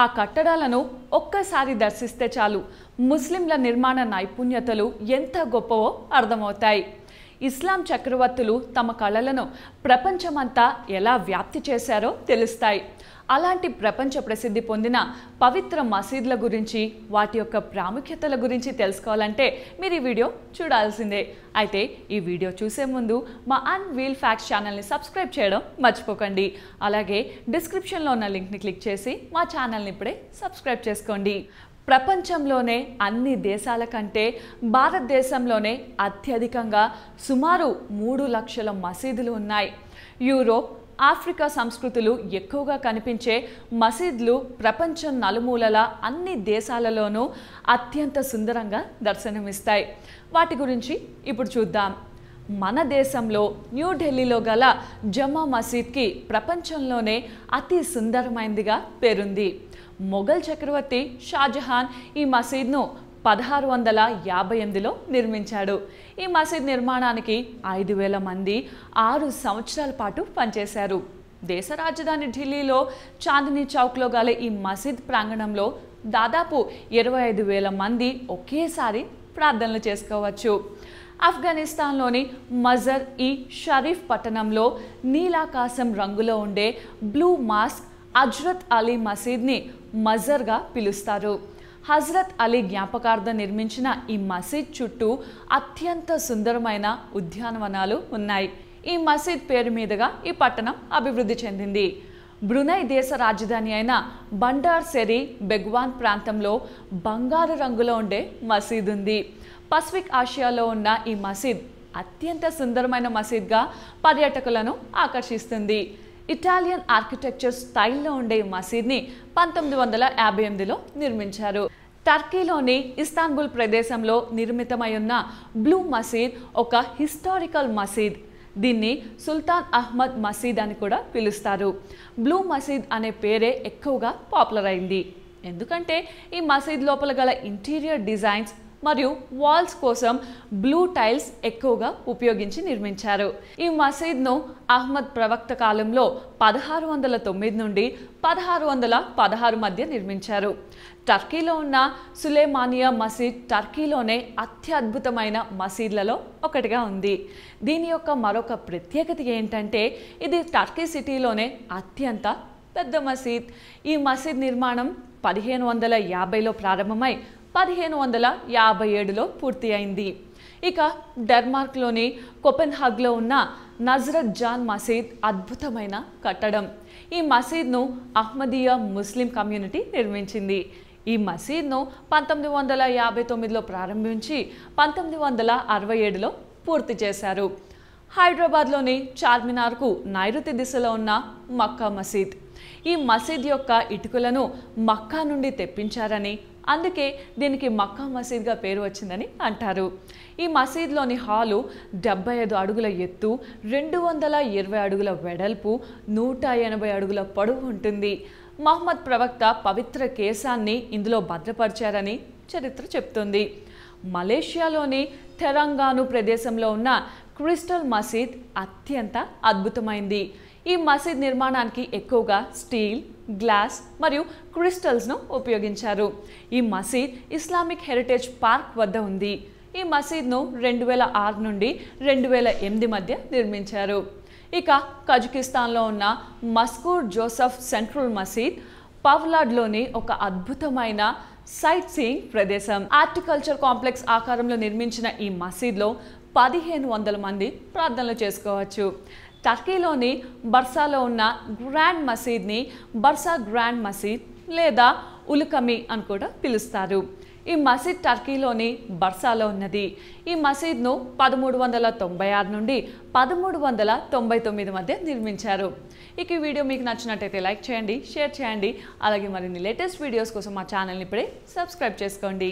ఆ కట్టడాలను ఒక్కసారి దర్శిస్తే చాలు ముస్లింల నిర్మాణ నైపుణ్యతలు ఎంత గొప్పవో అర్థమవుతాయి. ఇస్లాం చక్రవర్తులు తమ కళలను ప్రపంచమంతా ఎలా వ్యాప్తి చేశారో తెలుస్తాయి. అలాంటి ప్రపంచ ప్రసిద్ధి పొందిన పవిత్ర మసీదుల గురించి, వాటి యొక్క ప్రాముఖ్యతల గురించి తెలుసుకోవాలంటే మీరు ఈ వీడియో చూడాల్సిందే. అయితే ఈ వీడియో చూసే ముందు మా అన్వీల్ ఫ్యాక్ట్స్ ఛానల్ని సబ్స్క్రైబ్ చేయడం మర్చిపోకండి. అలాగే డిస్క్రిప్షన్లో ఉన్న లింక్ని క్లిక్ చేసి మా ఛానల్ని ఇప్పుడే సబ్స్క్రైబ్ చేసుకోండి. ప్రపంచంలోనే అన్ని దేశాల కంటే భారతదేశంలోనే అత్యధికంగా సుమారు 3 లక్షల మసీదులు ఉన్నాయి. యూరోప్, ఆఫ్రికా సంస్కృతులు ఎక్కువగా కనిపించే మసీదులు ప్రపంచం నలుమూలల అన్ని దేశాలలోనూ అత్యంత సుందరంగా దర్శనమిస్తాయి. వాటి గురించి ఇప్పుడు చూద్దాం. మన దేశంలో న్యూఢిల్లీలో గల జమా మసీద్కి ప్రపంచంలోనే అతి సుందరమైనదిగా పేరుంది. మొఘల్ చక్రవర్తి షాజహాన్ ఈ మసీద్ను 1658లో నిర్మించాడు. ఈ మసీద్ నిర్మాణానికి 5000 మంది 6 సంవత్సరాల పాటు పనిచేశారు. దేశ రాజధాని ఢిల్లీలో చాందినీ చౌక్లో గల ఈ మసీద్ ప్రాంగణంలో దాదాపు 25,000 మంది ఒకేసారి ప్రార్థనలు చేసుకోవచ్చు. ఆఫ్ఘనిస్తాన్లోని మజర్ ఈ షరీఫ్ పట్టణంలో నీలాకాశం రంగులో ఉండే బ్లూ మాస్క్ హజ్రత్ అలీ మసీద్ని మజర్గా పిలుస్తారు. హజ్రత్ అలీ జ్ఞాపకార్థం నిర్మించిన ఈ మసీద్ చుట్టూ అత్యంత సుందరమైన ఉద్యానవనాలు ఉన్నాయి. ఈ మసీద్ పేరు మీదుగా ఈ పట్టణం అభివృద్ధి చెందింది. బ్రునై దేశ రాజధాని అయిన బండార్ సెరీ బెగ్వాన్ ప్రాంతంలో బంగారు రంగులో ఉండే మసీద్ ఉంది. పసిఫిక్ ఆసియాలో ఉన్న ఈ మసీద్ అత్యంత సుందరమైన మసీద్గా పర్యాటకులను ఆకర్షిస్తుంది. ఇటాలియన్ ఆర్కిటెక్చర్ స్టైల్లో ఉండే ఈ మసీద్ని 1958లో నిర్మించారు. టర్కీలోని ఇస్తాన్బుల్ ప్రదేశంలో నిర్మితమై ఉన్న బ్లూ మసీద్ ఒక హిస్టారికల్ మసీద్. దీన్ని సుల్తాన్ అహ్మద్ మసీద్ అని కూడా పిలుస్తారు. బ్లూ మసీద్ అనే పేరే ఎక్కువగా పాపులర్ అయింది. ఎందుకంటే ఈ మసీద్ లోపల గల ఇంటీరియర్ డిజైన్స్ మరియు వాల్స్ కోసం బ్లూ టైల్స్ ఎక్కువగా ఉపయోగించి నిర్మించారు. ఈ మసీద్ను అహ్మద్ ప్రవక్త కాలంలో 1609 నుండి 1616 మధ్య నిర్మించారు. టర్కీలో ఉన్న సులేమానియా మసీద్ టర్కీలోనే అత్యద్భుతమైన మసీద్లలో ఒకటిగా ఉంది. దీని యొక్క మరొక ప్రత్యేకత ఏంటంటే ఇది టర్కీ సిటీలోనే అత్యంత పెద్ద మసీద్. ఈ మసీద్ నిర్మాణం 1550లో ప్రారంభమై 1557లో పూర్తి అయింది. ఇక డెన్మార్క్లోని కోపెన్హాగ్లో ఉన్న నజరత్ జాన్ మసీద్ అద్భుతమైన కట్టడం. ఈ మసీద్ను అహ్మదీయా ముస్లిం కమ్యూనిటీ నిర్మించింది. ఈ మసీద్ను 1959లో ప్రారంభించి 1967లో పూర్తి చేశారు. హైదరాబాద్లోని చార్మినార్కు నైరుతి దిశలో ఉన్న మక్కా మసీద్. ఈ మసీద్ యొక్క ఇటుకలను మక్కా నుండి తెప్పించారని, అందుకే దీనికి మక్కా మసీద్గా పేరు వచ్చిందని అంటారు. ఈ మసీద్లోని హాలు 75 అడుగుల ఎత్తు, 220 అడుగుల వెడల్పు, 180 అడుగుల పొడవు ఉంటుంది. మహమ్మద్ ప్రవక్త పవిత్ర కేశాన్ని ఇందులో భద్రపరిచారని చరిత్ర చెప్తుంది. మలేషియాలోని తెలంగాణ ప్రదేశంలో ఉన్న క్రిస్టల్ మసీద్ అత్యంత అద్భుతమైంది. ఈ మసీద్ నిర్మాణానికి ఎక్కువగా స్టీల్, గ్లాస్ మరియు క్రిస్టల్స్ను ఉపయోగించారు. ఈ మసీద్ ఇస్లామిక్ హెరిటేజ్ పార్క్ వద్ద ఉంది. ఈ మసీద్ను 2006 నుండి 2008 మధ్య నిర్మించారు. ఇక కజకిస్తాన్లో ఉన్న మస్కూర్ జోసెఫ్ సెంట్రల్ మసీద్ పవ్లాడ్లోని ఒక అద్భుతమైన సైట్ సీయింగ్ ప్రదేశం. హార్టికల్చర్ కాంప్లెక్స్ ఆకారంలో నిర్మించిన ఈ మసీద్లో 1500 మంది ప్రార్థనలు చేసుకోవచ్చు. టర్కీలోని బర్సాలో ఉన్న గ్రాండ్ మసీద్ని బర్సా గ్రాండ్ మసీద్ లేదా ఉలుకమి అని కూడా పిలుస్తారు. ఈ మసీద్ టర్కీలోని బర్సాలో ఉన్నది. ఈ మసీద్ను 1396 నుండి 1399 మధ్య నిర్మించారు. ఇక ఈ వీడియో మీకు నచ్చినట్టయితే లైక్ చేయండి, షేర్ చేయండి. అలాగే మరిన్ని లేటెస్ట్ వీడియోస్ కోసం మా ఛానల్ని ఇప్పుడే సబ్స్క్రైబ్ చేసుకోండి.